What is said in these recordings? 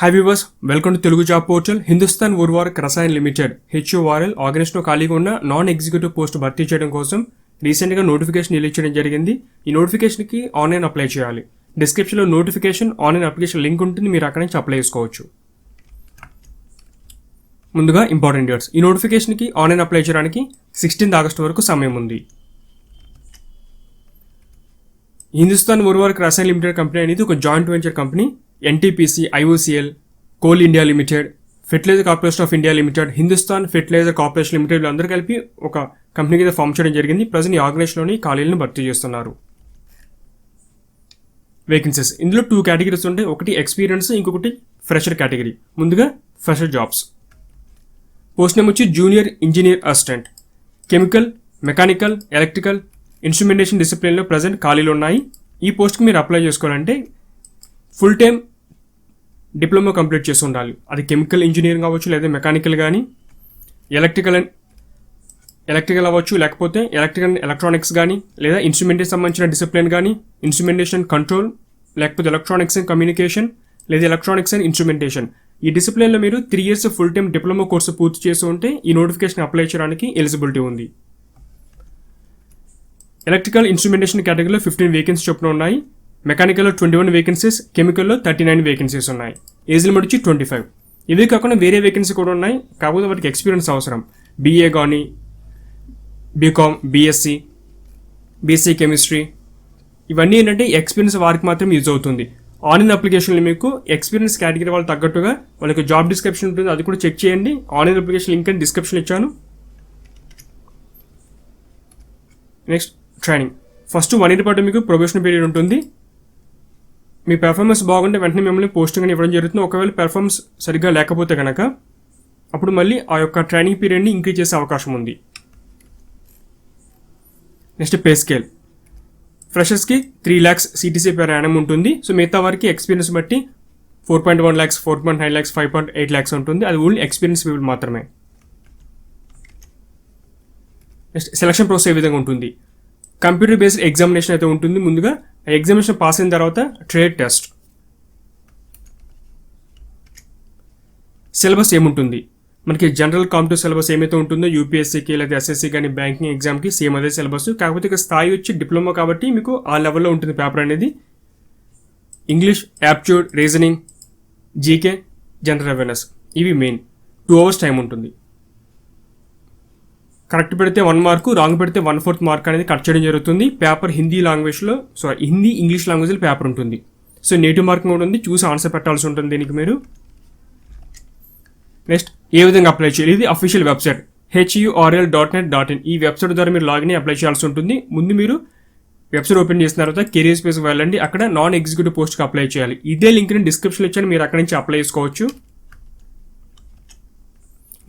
Hi viewers, welcome to Telugu job portal. Hindustan Urvarak Rasayan limited HURL ఆర్గనైజేషన్లో ఖాళీగా ఉన్న నాన్ ఎగ్జిక్యూటివ్ పోస్ట్ భర్తీ చేయడం కోసం రీసెంట్గా నోటిఫికేషన్ రిలీజ్ చేయడం జరిగింది. ఈ నోటిఫికేషన్కి ఆన్లైన్ అప్లై చేయాలి. డిస్క్రిప్షన్లో నోటిఫికేషన్ ఆన్లైన్ అప్లికేషన్ లింక్ ఉంటుంది, మీరు అక్కడి నుంచి అప్లై చేసుకోవచ్చు. ముందుగా ఇంపార్టెంట్ డేట్స్. ఈ నోటిఫికేషన్కి ఆన్లైన్ అప్లై చేయడానికి 16 ఆగస్టు వరకు సమయం ఉంది. హిందుస్థాన్ ఉర్వారక్ రసాయన్ లిమిటెడ్ కంపెనీ అనేది ఒక joint venture company. NTPC, IOCL, Coal India Limited, Fertilizer Corporation of India Limited, Hindustan Fertilizer Corporation Limited వీళ్ళందరూ కలిపి ఒక కంపెనీ కింద ఫామ్ చేయడం జరిగింది. ప్రజెంట్ ఈ ఆర్గనైజేషన్లోని ఖాళీలను భర్తీ చేస్తున్నారు. వేకెన్సీస్ ఇందులో 2 కేటగిరీస్ ఉంటాయి. ఒకటి ఎక్స్పీరియన్స్, ఇంకొకటి ఫ్రెషర్ కేటగిరీ. ముందుగా ఫ్రెషర్ జాబ్స్. పోస్ట్ నేమ్ వచ్చి junior engineer assistant. Chemical, mechanical, electrical, instrumentation డిసిప్లిన్లో ప్రజెంట్ ఖాళీలు ఉన్నాయి. ఈ పోస్ట్కి మీరు అప్లై చేసుకోవాలంటే ఫుల్ టైం డిప్లొమా కంప్లీట్ చేసి ఉండాలి. అది కెమికల్ ఇంజనీరింగ్ అవ్వచ్చు, లేదా మెకానికల్ కానీ, ఎలక్ట్రికల్ అవ్వచ్చు, లేకపోతే ఎలక్ట్రికల్ ఎలక్ట్రానిక్స్ కానీ, లేదా ఇన్స్ట్రుమెంటేషన్ సంబంధించిన డిసిప్లిన్ కానీ, ఇన్స్ట్రుమెంటేషన్ కంట్రోల్, లేకపోతే ఎలక్ట్రానిక్స్ అండ్ కమ్యూనికేషన్, లేదా ఎలక్ట్రానిక్స్ అండ్ ఇన్స్ట్రుమెంటేషన్. ఈ డిసిప్లిన్లో మీరు 3 years full time diploma course పూర్తి చేసి ఉంటే ఈ నోటిఫికేషన్ అప్లై చేయడానికి ఎలిజిబిలిటీ ఉంది. ఎలక్ట్రికల్ ఇన్స్ట్రుమెంటేషన్ కేటగిరీలో 15 వేకెన్సీ చొప్పున ఉన్నాయి. మెకానికల్లో 21 వేకెన్సీస్, కెమికల్లో 39 వేకెన్సీస్ ఉన్నాయి. ఏజ్ లిమిట్ వచ్చి 25. ఇవే కాకుండా వేరే వేకెన్సీ కూడా ఉన్నాయి, కాకపోతే వాటికి ఎక్స్పీరియన్స్ అవసరం. BA కానీ, BCom, BSc, BSc కెమిస్ట్రీ, ఇవన్నీ ఏంటంటే ఎక్స్పీరియన్స్ వారికి మాత్రం యూజ్ అవుతుంది. ఆన్లైన్ అప్లికేషన్లో మీకు ఎక్స్పీరియన్స్ కేటగిరీ వాళ్ళు తగ్గట్టుగా వాళ్ళకి జాబ్ డిస్క్రిప్షన్ ఉంటుంది, అది కూడా చెక్ చేయండి. ఆన్లైన్ అప్లికేషన్ లింక్ అని డిస్క్రిప్షన్ ఇచ్చాను. Next training. ఫస్ట్ 1 year పాటు మీకు ప్రొబేషన్ పీరియడ్ ఉంటుంది. మీ పెర్ఫార్మెన్స్ బాగుంటే వెంటనే మిమ్మల్ని పోస్టింగ్ అని ఇవ్వడం జరుగుతుంది. ఒకవేళ పెర్ఫార్మెన్స్ సరిగ్గా లేకపోతే కనుక అప్పుడు మళ్ళీ ఆ యొక్క ట్రైనింగ్ పీరియడ్ని ఇంక్రీజ్ చేసే అవకాశం ఉంది. Next pay scale. ఫ్రెషర్స్కి 3 lakhs CTC per annum ఉంటుంది. సో మిగతా వారికి ఎక్స్పీరియన్స్ బట్టి 4.1 lakhs, 4.9 lakhs, 5.8 lakhs ఉంటుంది. అది ఓన్లీ ఎక్స్పీరియన్స్ పీపుల్ మాత్రమే. నెక్స్ట్ సెలక్షన్ ప్రాసెస్ ఏ విధంగా ఉంటుంది. కంప్యూటర్ బేస్డ్ ఎగ్జామినేషన్ అయితే ఉంటుంది. ముందుగా ఎగ్జామినేషన్ పాస్ అయిన తర్వాత ట్రేడ్ టెస్ట్. సిలబస్ ఏముంటుంది మనకి, జనరల్ కాంపిటేటివ్ సిలబస్ ఏమైతే ఉంటుందో UPSCకి లేదా SSC కానీ బ్యాంకింగ్ ఎగ్జామ్కి సేమ్ అదే సిలబస్. కాకపోతే ఇక స్థాయి వచ్చి డిప్లొమా కాబట్టి మీకు ఆ లెవెల్లో ఉంటుంది పేపర్ అనేది. English, aptitude, reasoning, GK, general awareness, ఇవి మెయిన్. 2 hours టైం ఉంటుంది. కరెక్ట్ పెడితే 1 mark, రాంగ్ పెడితే 1/4 mark అనేది కట్ చేయడం జరుగుతుంది. పేపర్ హిందీ లాంగ్వేజ్లో, హిందీ ఇంగ్లీష్ లాంగ్వేజ్లో పేపర్ ఉంటుంది. సో నేటివ్ మార్కింగ్ కూడా ఉంది, చూసి ఆన్సర్ పెట్టాల్సి ఉంటుంది దీనికి మీరు. నెక్స్ట్ ఏ విధంగా అప్లై చేయాలి. ఇది అఫీషియల్ వెబ్సైట్ HURL.net.in. ఈ వెబ్సైట్ ద్వారా మీరు లాగిన్ అప్లై చేయాల్సి ఉంటుంది. ముందు మీరు వెబ్సైట్ ఓపెన్ చేసిన తర్వాత కెరీర్ పేజ్కి వెళ్ళండి. అక్కడ నాన్ ఎగ్జిక్యూటివ్ పోస్ట్కి అప్లై చేయాలి. ఇదే లింక్ని డిస్క్రిప్షన్లో ఇచ్చాను, మీరు అక్కడి నుంచి అప్లై చేసుకోవచ్చు.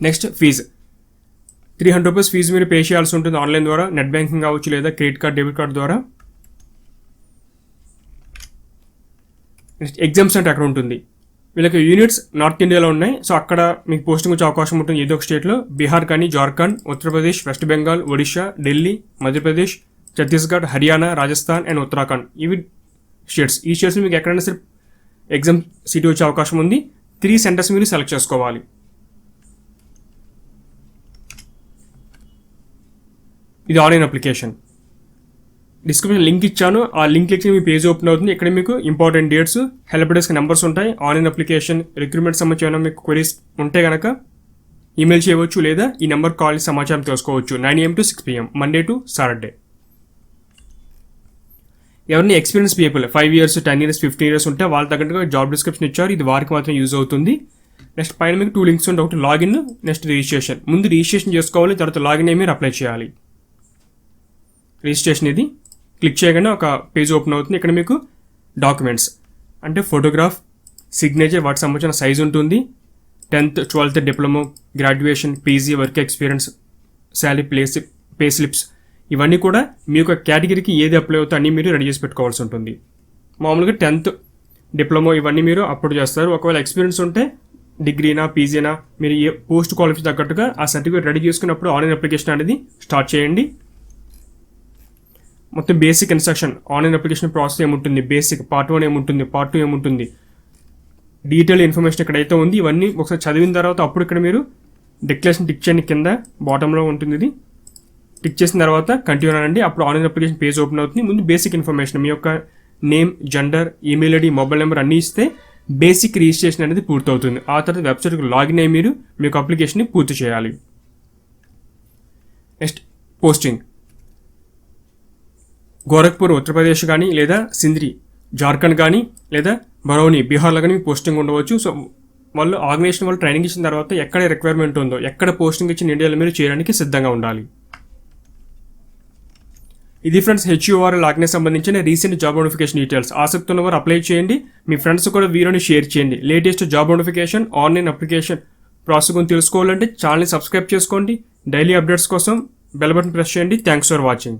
Next fee. 300 rupees ఫీజు మీరు పే చేయాల్సి ఉంటుంది ఆన్లైన్ ద్వారా, నెట్ బ్యాంకింగ్ కావచ్చు, లేదా క్రెడిట్ కార్డ్, డెబిట్ కార్డ్ ద్వారా. నెక్స్ట్ ఎగ్జామ్స్ అంటే అక్కడ ఉంటుంది. వీళ్ళకి యూనిట్స్ నార్త్ ఇండియాలో ఉన్నాయి. సో అక్కడ మీకు పోస్టింగ్ వచ్చే అవకాశం ఉంటుంది ఏదో ఒక స్టేట్లో. బీహార్ కానీ, జార్ఖండ్, ఉత్తరప్రదేశ్, వెస్ట్ బెంగాల్, ఒడిషా, ఢిల్లీ, మధ్యప్రదేశ్, ఛత్తీస్గఢ్, హర్యానా, రాజస్థాన్ అండ్ ఉత్తరాఖండ్, ఇవి స్టేట్స్. ఈ స్టేట్స్ మీకు ఎక్కడైనా సరే ఎగ్జామ్ సీట్ వచ్చే అవకాశం ఉంది. 3 centers మీరు సెలెక్ట్ చేసుకోవాలి. ఇది ఆన్లైన్ అప్లికేషన్. డిస్క్రిప్షన్ లింక్ ఇచ్చాను, ఆ లింక్ ఇచ్చి మీ పేజ్ ఓపెన్ అవుతుంది. ఇక్కడ మీకు important dates, help desk numbers ఉంటాయి. ఆన్లైన్ అప్లికేషన్, రిక్రూట్మెంట్ సంబంధించిన మీకు క్వరీస్ ఉంటే కనుక ఈమెయిల్ చేయవచ్చు, లేదా ఈ నెంబర్ కాల్ సమాచారం తెలుసుకోవచ్చు. 9 AM to 6 PM, Monday to Saturday. ఎవరిని experience people 5 years, 10 years, 15 years ఉంటే వాళ్ళ తగ్గట్టుగా జాబ్ డిస్క్రిప్షన్ ఇచ్చారు. ఇది వారికి మాత్రం యూజ్ అవుతుంది. నెక్స్ట్ పైన మీకు 2 links ఉంటాయి. ఒకటి లాగిన్, నెక్స్ట్ రిజిస్ట్రేషన్. ముందు రిజిస్ట్రేషన్ చేసుకోవాలి, తర్వాత లాగిన్ అయ్యి మీరు అప్లై చేయాలి. రిజిస్ట్రేషన్ ఇది క్లిక్ చేయగానే ఒక పేజ్ ఓపెన్ అవుతుంది. ఇక్కడ మీకు డాక్యుమెంట్స్ అంటే ఫోటోగ్రాఫ్, సిగ్నేచర్, వాటికి సంబంధించిన సైజ్ ఉంటుంది. 10th, 12th diploma, graduation, PG, work experience, salary, pay slips, ఇవన్నీ కూడా మీ యొక్క కేటగిరీకి ఏది అప్లై అవుతుందో అన్నీ మీరు రెడీ చేసి పెట్టుకోవాల్సి ఉంటుంది. మామూలుగా 10th డిప్లొమా ఇవన్నీ మీరు అప్లోడ్ చేస్తారు. ఒకవేళ ఎక్స్పీరియన్స్ ఉంటే డిగ్రీనా, PGనా, మీరు ఏ పోస్ట్ క్వాలిఫికేషన్ తగ్గట్టుగా ఆ సర్టిఫికేట్ రెడీ చేసుకున్నప్పుడు ఆన్లైన్ అప్లికేషన్ అనేది స్టార్ట్ చేయండి. మొత్తం basic instruction, online application process ఏముంటుంది, బేసిక్ పార్ట్ 1 ఏముంటుంది, పార్ట్ 2 ఏముంటుంది, డీటెయిల్ ఇన్ఫర్మేషన్ ఇక్కడైతే ఉంది. ఇవన్నీ ఒకసారి చదివిన తర్వాత అప్పుడు ఇక్కడ మీరు డిక్లరేషన్ టిక్ చేయండి. కింద బాటంలో ఉంటుంది ఇది. టిక్ చేసిన తర్వాత కంటిన్యూ అనండి. అప్పుడు ఆన్లైన్ అప్లికేషన్ పేజ్ ఓపెన్ అవుతుంది. ముందు బేసిక్ ఇన్ఫర్మేషన్ మీ యొక్క name, gender, email ID, mobile number అన్నీ ఇస్తే బేసిక్ రిజిస్ట్రేషన్ అనేది పూర్తవుతుంది. ఆ తర్వాత వెబ్సైట్కి లాగిన్ అయ్యి మీరు మీ యొక్క అప్లికేషన్ని పూర్తి చేయాలి. Next posting. గోరఖ్పూర్ ఉత్తరప్రదేశ్ కానీ లేదా సింద్రి జార్ఖండ్ కానీ లేదా బరౌని బీహార్లో కానీ పోస్టింగ్ ఉండవచ్చు. సో వాళ్ళు ఆర్గనైజేషన్ వాళ్ళు ట్రైనింగ్ ఇచ్చిన తర్వాత ఎక్కడ రిక్వైర్మెంట్ ఉందో, ఎక్కడ పోస్టింగ్ ఇచ్చిన ఇండియాలో మీరు చేయడానికి సిద్ధంగా ఉండాలి. ఇది ఫ్రెండ్స్ HUR లాగిన్ సంబంధించిన రీసెంట్ జాబ్ నోటిఫికేషన్ డీటెయిల్స్. ఆసక్తి ఉన్నవారు అప్లై చేయండి. మీ ఫ్రెండ్స్ కూడా వీడియోని షేర్ చేయండి. Latest job notification, online application process గురించి తెలుసుకోవాలంటే ఛానల్ని సబ్స్క్రైబ్ చేసుకోండి. డైలీ అప్డేట్స్ కోసం బెల్ బటన్ ప్రెస్ చేయండి. Thanks for watching.